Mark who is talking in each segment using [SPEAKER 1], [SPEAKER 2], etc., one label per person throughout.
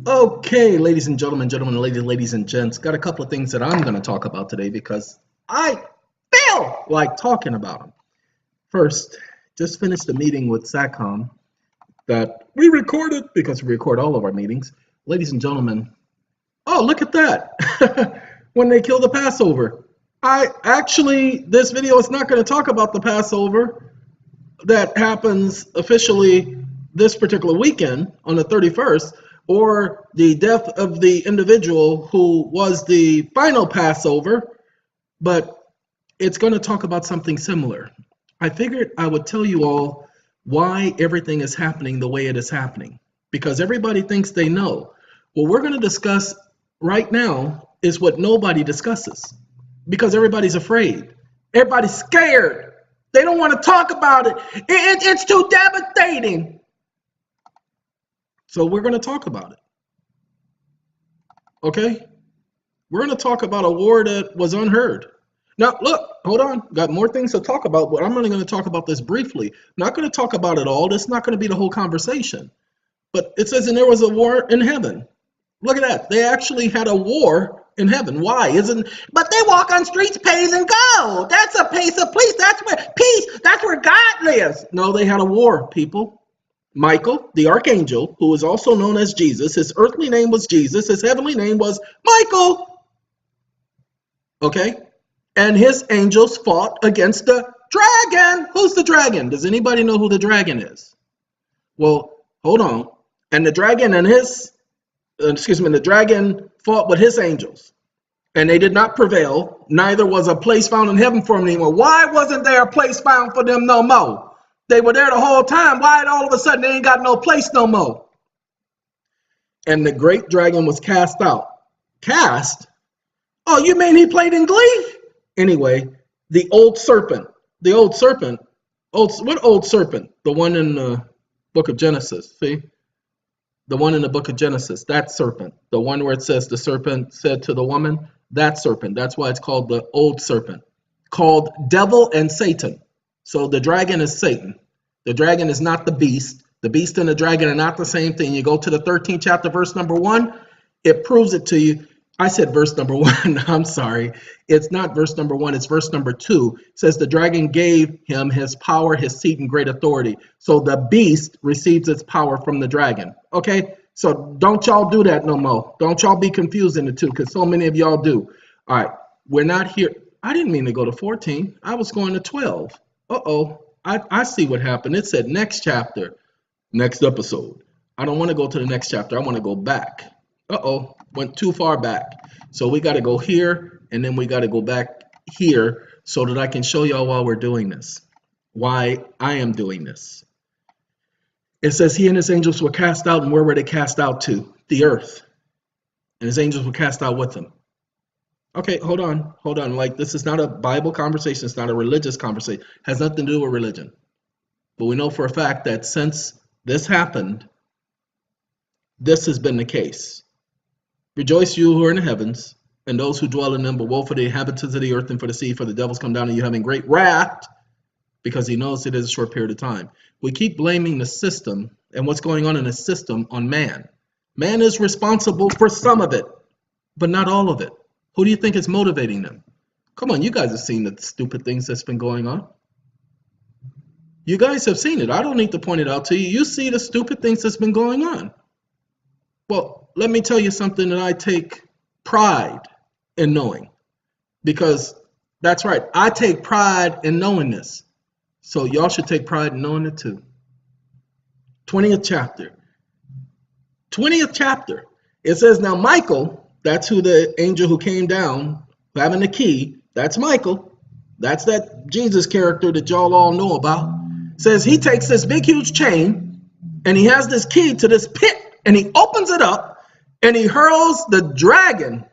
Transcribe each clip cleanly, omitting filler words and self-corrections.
[SPEAKER 1] Okay, ladies and gentlemen, ladies and gents, got a couple of things that I'm going to talk about today because I feel like talking about them. First, just finished a meeting with SATCOM that we recorded because we record all of our meetings. Ladies and gentlemen, oh, look at that. When they kill the Passover. This video is not going to talk about the Passover that happens officially this particular weekend on the 31st, or the death of the individual who was the final Passover, but it's going to talk about something similar. I figured I would tell you all why everything is happening the way it is happening, because everybody thinks they know. What we're going to discuss right now is what nobody discusses, because everybody's afraid. Everybody's scared. They don't want to talk about it. It's too devastating. So we're going to talk about it. Okay? We're going to talk about a war that was unheard. Now, look, hold on. Got more things to talk about, but I'm only going to talk about this briefly. Not going to talk about it all. This is not going to be the whole conversation. But it says, and there was a war in heaven. Look at that. They actually had a war in heaven. Why? But they walk on streets paved in gold. That's a piece of peace. That's where God lives. No, they had a war, people. Michael, the archangel, who is also known as Jesus, his earthly name was Jesus, his heavenly name was Michael. Okay? And his angels fought against the dragon. Who's the dragon? Does anybody know who the dragon is? Well, hold on. And the dragon the dragon fought with his angels, and they did not prevail. Neither was a place found in heaven for them anymore. Why wasn't there a place found for them no more? They were there the whole time. Why all of a sudden they ain't got no place no more? And the great dragon was cast out. Cast? Oh, you mean he played in Glee? Anyway, the old serpent. What old serpent? The one in the book of Genesis, see? The one in the book of Genesis, that serpent. The one where it says the serpent said to the woman, that serpent. That's why it's called the old serpent. Called devil and Satan. So the dragon is Satan. The dragon is not the beast. The beast and the dragon are not the same thing. You go to the 13th chapter, verse number 1. It proves it to you. I said verse number 1. I'm sorry. It's not verse number 1. It's verse number 2. It says the dragon gave him his power, his seat, and great authority. So the beast receives its power from the dragon. Okay? So don't y'all do that no more. Don't y'all be confusing the two, because so many of y'all do. All right. We're not here. I didn't mean to go to 14. I was going to 12. Uh-oh. I see what happened. It said next chapter, next episode. I don't want to go to the next chapter. I want to go back. Uh-oh. Went too far back. So we got to go here, and then we got to go back here so that I can show y'all why we're doing this, why I am doing this. It says he and his angels were cast out, and where were they cast out to? The earth. And his angels were cast out with him. Okay, hold on. Like, this is not a Bible conversation. It's not a religious conversation. It has nothing to do with religion. But we know for a fact that since this happened, this has been the case. Rejoice, you who are in the heavens, and those who dwell in them, but woe for the inhabitants of the earth and for the sea, for the devils come down on you having great wrath, because he knows it is a short period of time. We keep blaming the system and what's going on in the system on man. Man is responsible for some of it, but not all of it. Who do you think is motivating them? Come on, you guys have seen the stupid things that's been going on. You guys have seen it. I don't need to point it out to you. You see the stupid things that's been going on. Well, let me tell you something that I take pride in knowing, because that's right. I take pride in knowing this. So y'all should take pride in knowing it too. 20th chapter. 20th chapter. It says, now Michael, that's who the angel who came down, having the key, that's Michael. That's that Jesus character that y'all all know about. Says he takes this big, huge chain, and he has this key to this pit, and he opens it up, and he hurls the dragon,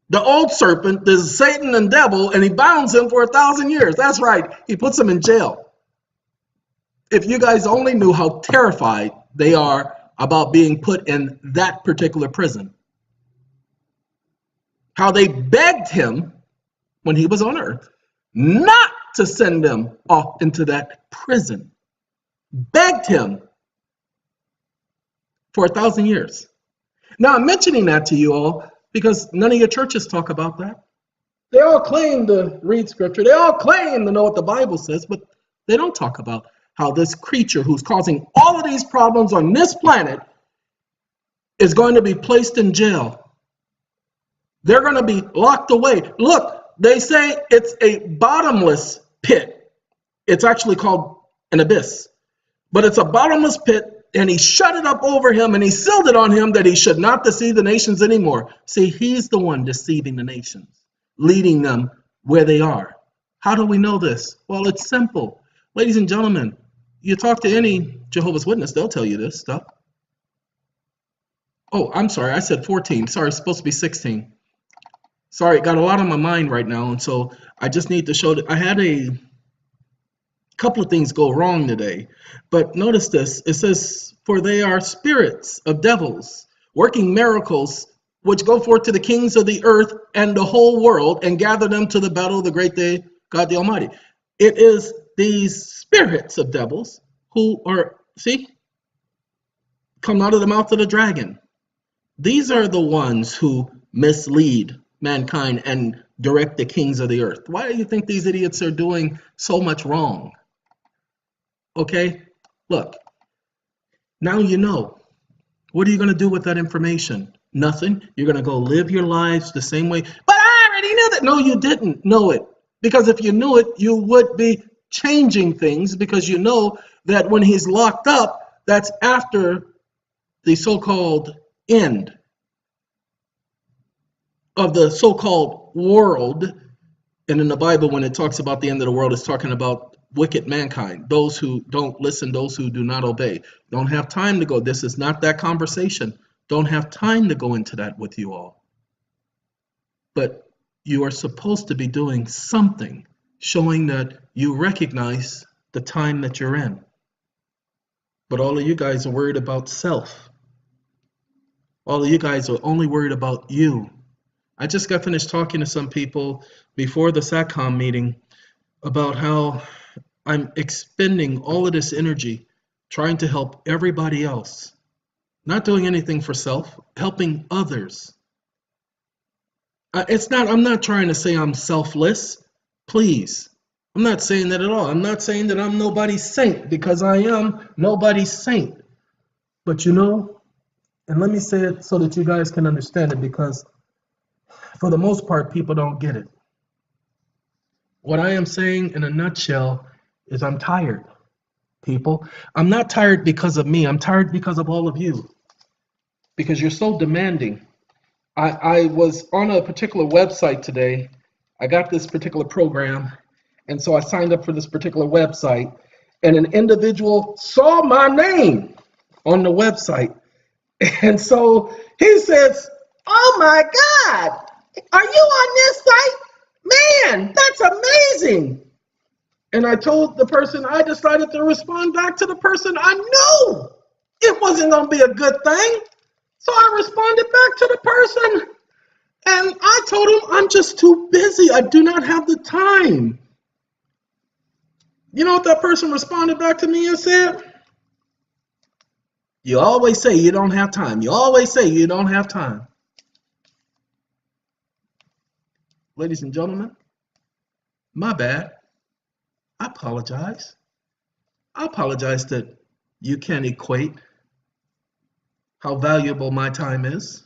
[SPEAKER 1] the old serpent, the Satan and devil, and he bounds him for 1,000 years. That's right. He puts him in jail. If you guys only knew how terrified they are about being put in that particular prison. How they begged him when he was on earth not to send them off into that prison. Begged him for 1,000 years. Now, I'm mentioning that to you all because none of your churches talk about that. They all claim to read scripture. They all claim to know what the Bible says, but they don't talk about how this creature who's causing all of these problems on this planet is going to be placed in jail. They're going to be locked away. Look, they say it's a bottomless pit. It's actually called an abyss, but it's a bottomless pit, and he shut it up over him and he sealed it on him that he should not deceive the nations anymore. See, he's the one deceiving the nations, leading them where they are. How do we know this? Well, it's simple. Ladies and gentlemen, you talk to any Jehovah's Witness, they'll tell you this stuff. Oh, I'm sorry, I said 14. Sorry, it's supposed to be 16. Sorry, got a lot on my mind right now, and so I just need to show that I had a couple of things go wrong today. But notice this. It says, for they are spirits of devils, working miracles, which go forth to the kings of the earth and the whole world, and gather them to the battle of the great day, God the Almighty. It is these spirits of devils who are, see, come out of the mouth of the dragon. These are the ones who mislead mankind and direct the kings of the earth. Why do you think these idiots are doing so much wrong? Okay, look, now you know. What are you going to do with that information? Nothing. You're going to go live your lives the same way. But I already knew that. No, you didn't know it. Because if you knew it, you would be changing things, because you know that when he's locked up, that's after the so-called end of the so-called world. And in the Bible, when it talks about the end of the world, it's talking about wicked mankind, those who don't listen, those who do not obey. Don't have time to go. This is not that conversation. Don't have time to go into that with you all. But you are supposed to be doing something, showing that you recognize the time that you're in. But all of you guys are worried about self. All of you guys are only worried about you. I just got finished talking to some people before the SATCOM meeting about how I'm expending all of this energy trying to help everybody else. Not doing anything for self, helping others. I'm not trying to say I'm selfless. Please. I'm not saying that at all. I'm not saying that I'm nobody's saint, because I am nobody's saint. But you know, and let me say it so that you guys can understand it, because for the most part, people don't get it. What I am saying in a nutshell is I'm tired, people. I'm not tired because of me. I'm tired because of all of you. Because you're so demanding. I was on a particular website today. I got this particular program, and so I signed up for this particular website, and an individual saw my name on the website. And so he says, "Oh my God, are you on this site? Man, that's amazing." And I told the person, I decided to respond back to the person. I knew it wasn't going to be a good thing. So I responded back to the person, and I told him I'm just too busy. I do not have the time. You know what that person responded back to me and said? "You always say you don't have time. You always say you don't have time." Ladies and gentlemen, my bad. I apologize. I apologize that you can't equate how valuable my time is.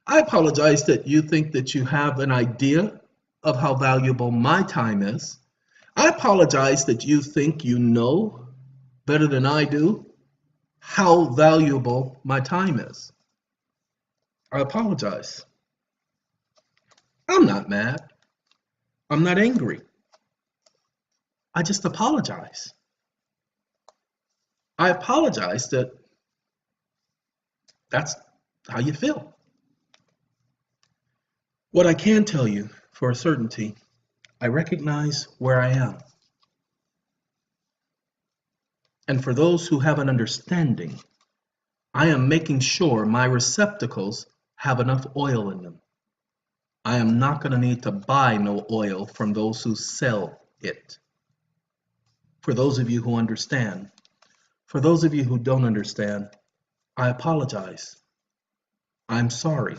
[SPEAKER 1] I apologize that you think that you have an idea of how valuable my time is. I apologize that you think you know better than I do how valuable my time is. I apologize. I'm not mad. I'm not angry. I just apologize. I apologize that that's how you feel. What I can tell you for a certainty, I recognize where I am. And for those who have an understanding, I am making sure my receptacles have enough oil in them. I am not going to need to buy no oil from those who sell it. For those of you who understand. For those of you who don't understand, I apologize. I'm sorry.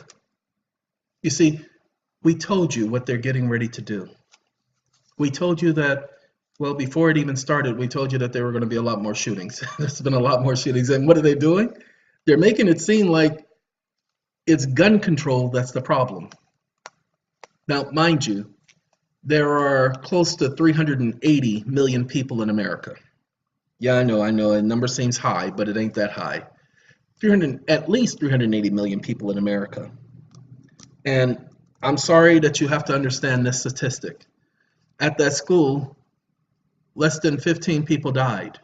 [SPEAKER 1] You see, we told you what they're getting ready to do. We told you that, well, before it even started, we told you that there were going to be a lot more shootings. There's been a lot more shootings. And what are they doing? They're making it seem like it's gun control that's the problem. Now, mind you, there are close to 380 million people in America. Yeah, I know, a number seems high, but it ain't that high. At least 380 million people in America. And I'm sorry that you have to understand this statistic. At that school, less than 15 people died.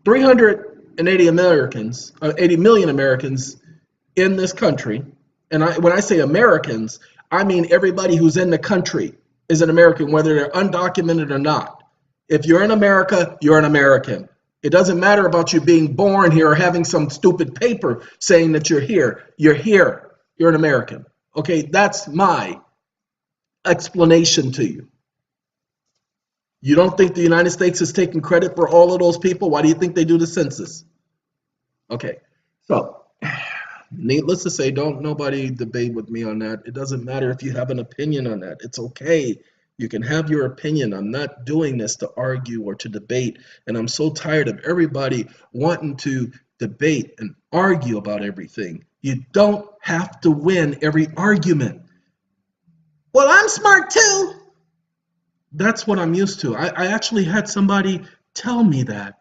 [SPEAKER 1] 380 Americans, 80 million Americans in this country, and when I say Americans, I mean everybody who's in the country is an American, whether they're undocumented or not. If you're in America, you're an American. It doesn't matter about you being born here or having some stupid paper saying that you're here. You're here. You're an American. Okay, that's my explanation to you. You don't think the United States is taking credit for all of those people? Why do you think they do the census? Okay, so needless to say, don't nobody debate with me on that. It doesn't matter if you have an opinion on that. It's okay. You can have your opinion. I'm not doing this to argue or to debate. And I'm so tired of everybody wanting to debate and argue about everything. You don't have to win every argument. Well, I'm smart too. That's what I'm used to. I actually had somebody tell me that.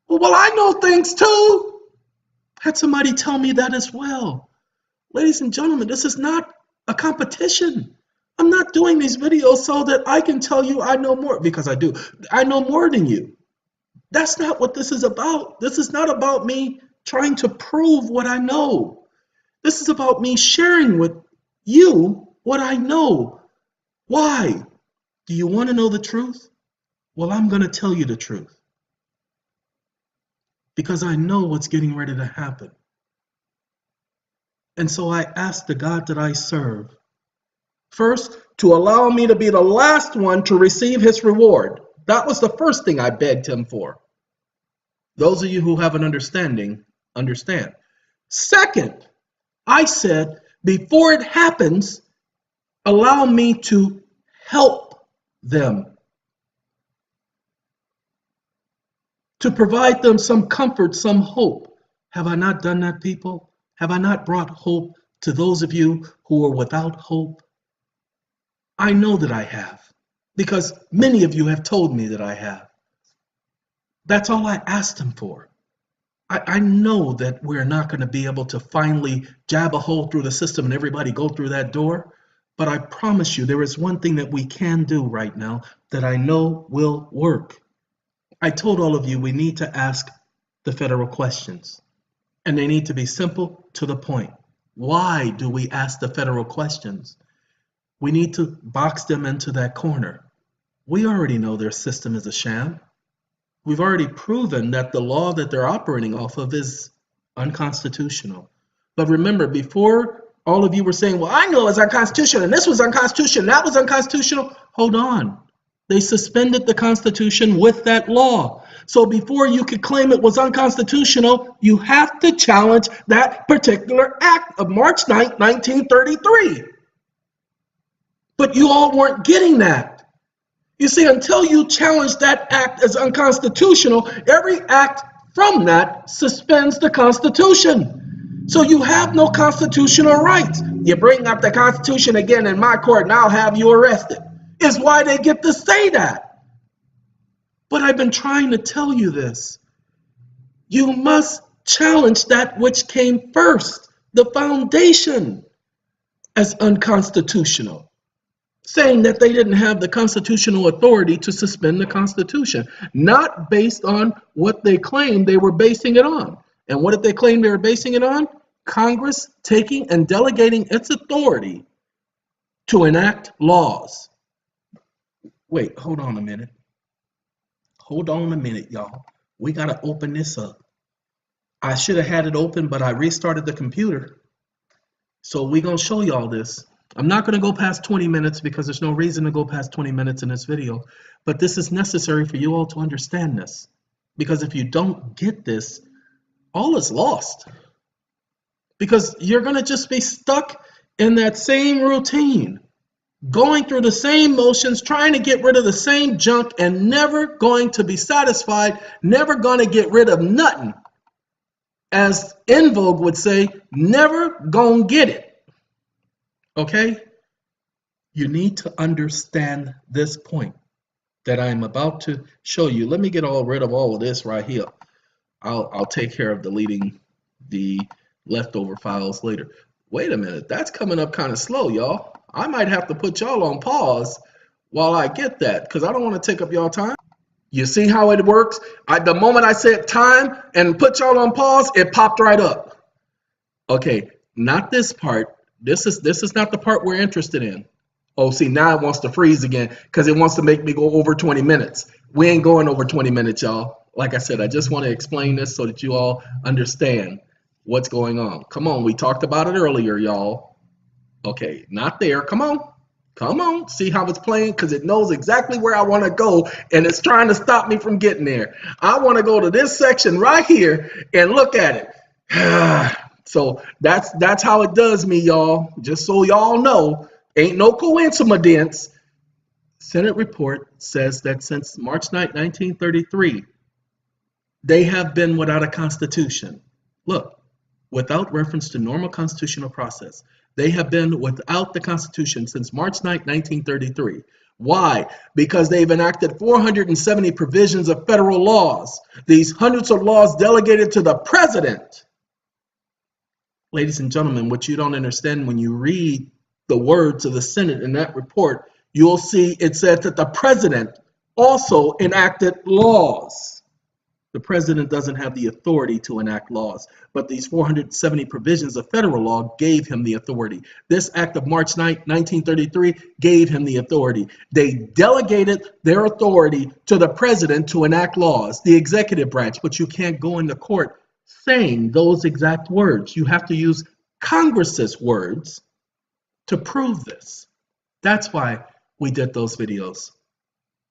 [SPEAKER 1] Well, I know things too. Had somebody tell me that as well. Ladies and gentlemen, this is not a competition. I'm not doing these videos so that I can tell you I know more, because I do. I know more than you. That's not what this is about. This is not about me trying to prove what I know. This is about me sharing with you what I know. Why? Do you want to know the truth? Well, I'm going to tell you the truth. Because I know what's getting ready to happen. And so I ask the God that I serve, first, to allow me to be the last one to receive his reward. That was the first thing I begged him for. Those of you who have an understanding, understand. Second, I said, before it happens, allow me to help them, to provide them some comfort, some hope. Have I not done that, people? Have I not brought hope to those of you who are without hope? I know that I have, because many of you have told me that I have. That's all I asked him for. I know that we're not going to be able to finally jab a hole through the system and everybody go through that door. But I promise you, there is one thing that we can do right now that I know will work. I told all of you we need to ask the federal questions, and they need to be simple, to the point. Why do we ask the federal questions? We need to box them into that corner. We already know their system is a sham. We've already proven that the law that they're operating off of is unconstitutional. But remember, before all of you were saying, well, I know it's unconstitutional, and this was unconstitutional, that was unconstitutional. Hold on. They suspended the Constitution with that law. So before you could claim it was unconstitutional, you have to challenge that particular act of March 9th, 1933. But you all weren't getting that. You see, until you challenge that act as unconstitutional, every act from that suspends the Constitution. So you have no constitutional rights. You bring up the Constitution again in my court and I'll have you arrested. Is why they get to say that. But I've been trying to tell you this. You must challenge that which came first, the foundation, as unconstitutional, saying that they didn't have the constitutional authority to suspend the Constitution, not based on what they claimed they were basing it on. And what did they claim they were basing it on? Congress taking and delegating its authority to enact laws. Wait, hold on a minute. Hold on a minute, y'all. We got to open this up. I should have had it open, but I restarted the computer. So we're going to show y'all this. I'm not going to go past 20 minutes because there's no reason to go past 20 minutes in this video. But this is necessary for you all to understand this. Because if you don't get this, all is lost. because you're going to just be stuck in that same routine, going through the same motions, trying to get rid of the same junk, and never going to be satisfied, never going to get rid of nothing. As En Vogue would say, never gonna get it. Okay? You need to understand this point that I'm about to show you. Let me get rid of all of this right here. I'll take care of deleting the leftover files later. Wait a minute, that's coming up kind of slow, y'all. I might have to put y'all on pause while I get that, because I don't want to take up y'all time. You see how it works? The moment I said time and put y'all on pause, it popped right up. Okay, not this part. This is not the part we're interested in. Oh, see, now it wants to freeze again because it wants to make me go over 20 minutes. We ain't going over 20 minutes, y'all. Like I said, I just want to explain this so that you all understand what's going on. Come on, we talked about it earlier, y'all. Okay, not there. Come on. Come on, see how it's playing? Because it knows exactly where I want to go, and it's trying to stop me from getting there. I want to go to this section right here and look at it. So that's how it does me, y'all. Just so y'all know, ain't no coincidence. Senate report says that since March 9, 1933, they have been without a constitution. Look, without reference to normal constitutional process. They have been without the Constitution since March 9, 1933. Why? Because they've enacted 470 provisions of federal laws. These hundreds of laws delegated to the president. Ladies and gentlemen, what you don't understand when you read the words of the Senate in that report, you'll see it said that the president also enacted laws. The president doesn't have the authority to enact laws, but these 470 provisions of federal law gave him the authority. This act of March 9, 1933 gave him the authority. They delegated their authority to the president to enact laws, the executive branch, but you can't go into court saying those exact words. You have to use Congress's words to prove this. That's why we did those videos.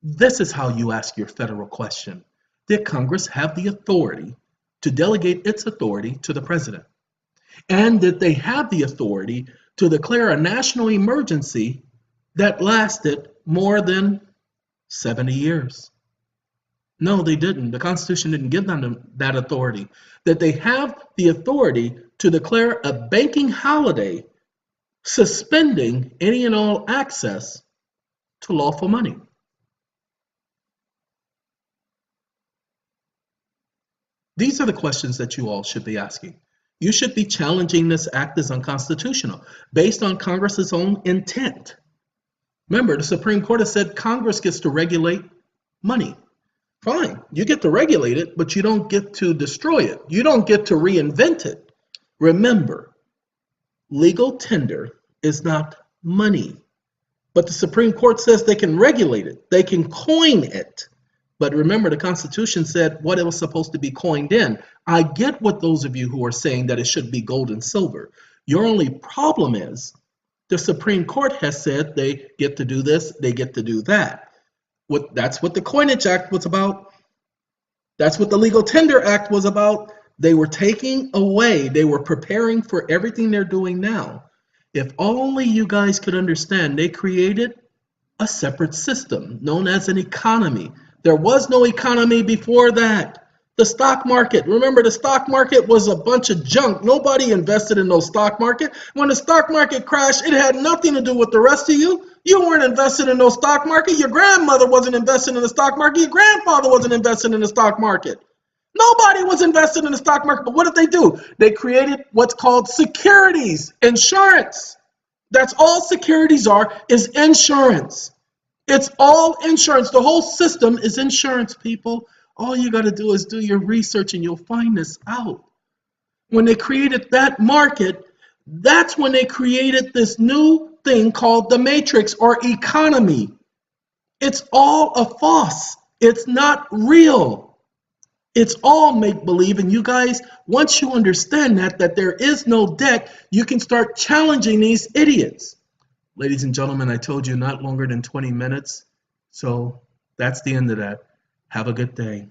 [SPEAKER 1] This is how you ask your federal question. Did Congress have the authority to delegate its authority to the president? And did they have the authority to declare a national emergency that lasted more than 70 years? No, they didn't. The Constitution didn't give them that authority. That they have the authority to declare a banking holiday, suspending any and all access to lawful money. These are the questions that you all should be asking. You should be challenging this act as unconstitutional based on Congress's own intent. Remember, the Supreme Court has said Congress gets to regulate money. Fine, you get to regulate it, but you don't get to destroy it. You don't get to reinvent it. Remember, legal tender is not money. But the Supreme Court says they can regulate it. They can coin it. But remember, the Constitution said what it was supposed to be coined in. I get what those of you who are saying that it should be gold and silver. Your only problem is the Supreme Court has said they get to do this, they get to do that. That's what the Coinage Act was about. That's what the Legal Tender Act was about. They were taking away, they were preparing for everything they're doing now. If only you guys could understand, they created a separate system known as an economy. There was no economy before that. The stock market, remember the stock market was a bunch of junk. Nobody invested in no stock market. When the stock market crashed, it had nothing to do with the rest of you. You weren't invested in no stock market. Your grandmother wasn't invested in the stock market. Your grandfather wasn't invested in the stock market. Nobody was invested in the stock market. But what did they do? They created what's called securities, insurance. That's all securities are, is insurance. It's all insurance. The whole system is insurance, people. All you got to do is do your research and you'll find this out. When they created that market, that's when they created this new thing called the matrix or economy. It's all a farce. It's not real. It's all make-believe. And you guys, once you understand that there is no debt, you can start challenging these idiots. Ladies and gentlemen, I told you not longer than 20 minutes. So that's the end of that. Have a good day.